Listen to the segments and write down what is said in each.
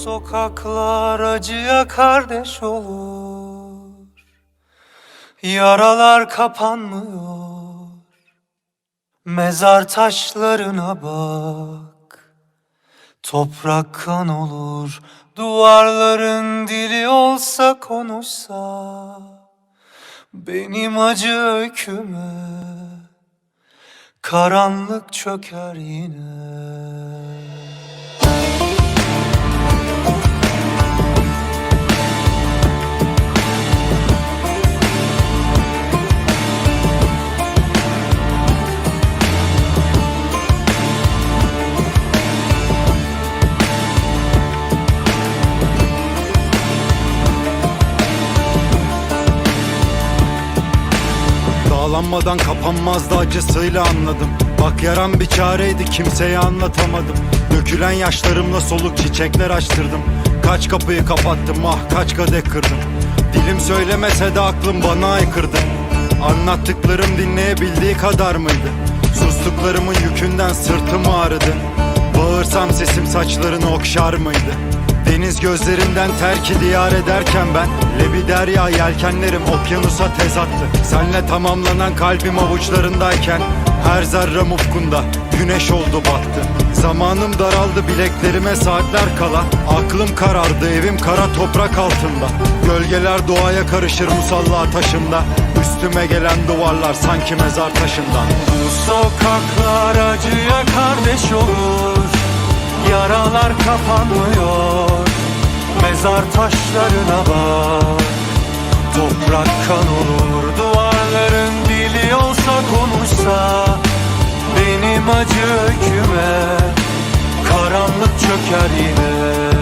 sokaklar acıya kardeş olur. Yaralar kapanmıyor. Mezar taşlarına bak. Toprak kan olur. Duvarların dili olsa konuşsa. Benim acı öyküme karanlık çöker yine. Bağlanmadan kapanmazdı, acısıyla anladım. Bak yaram bir çareydi, kimseye anlatamadım. Dökülen yaşlarımla soluk çiçekler açtırdım. Kaç kapıyı kapattım, ah kaç kadeh kırdım. Dilim söylemese de aklım bana aykırdı. Anlattıklarım dinleyebildiği kadar mıydı? Sustuklarımın yükünden sırtım ağrıdı. Bağırsam sesim saçlarını okşar mıydı? Deniz gözlerinden terki diyar ederken ben Lebi derya yelkenlerim okyanusa tez attı. Senle tamamlanan kalbim avuçlarındayken her zerrem ufkunda güneş oldu battı. Zamanım daraldı bileklerime saatler kala. Aklım karardı evim kara toprak altında. Gölgeler doğaya karışır musalla taşında. Üstüme gelen duvarlar sanki mezar taşından. Bu sokaklar acıya kardeş olur. Yaralar kapanmıyor. Mezar taşlarına bak. Toprak kan olur. Duvarların dili olsa konuşsa. Benim acı öyküme karanlık çöker yine.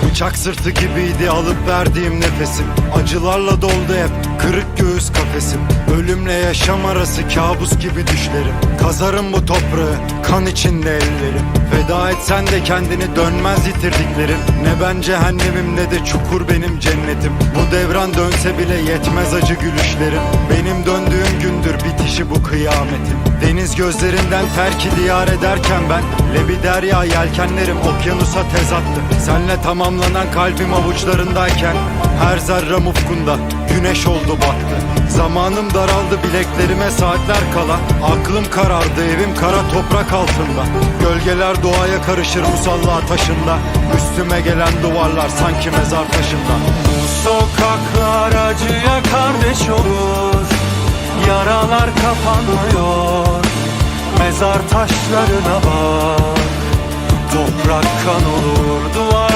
Bıçak sırtı gibiydi alıp verdiğim nefesim. Acılarla doldu hep kırık göğüs kafesim. Ölümle yaşam arası kabus gibi düşlerim. Kazarım bu toprağı kan içinde ellerim. Feda etsen de kendini dönmez yitirdiklerim. Ne ben cehennemim ne de çukur benim cennetim. Bu devran dönse bile yetmez acı gülüşlerim. Benim döndüğüm gündür bitişi bu kıyametin. Deniz gözlerinden terki diyar ederken ben Lebi derya yelkenlerim okyanusa tez attı. Senle tamamlanan kalbim avuçlarındayken her zerrem ufkunda güneş oldu battı. Zamanım daraldı bileklerime saatler kala. Aklım karardı evim kara toprak altında. Gölgeler doğaya karışır musalla taşında. Üstüme gelen duvarlar sanki mezar taşından. Bu sokaklar acıya kardeş olur. Yaralar kapanmıyor. Mezar taşlarına bak. Toprak kan olur. Duvar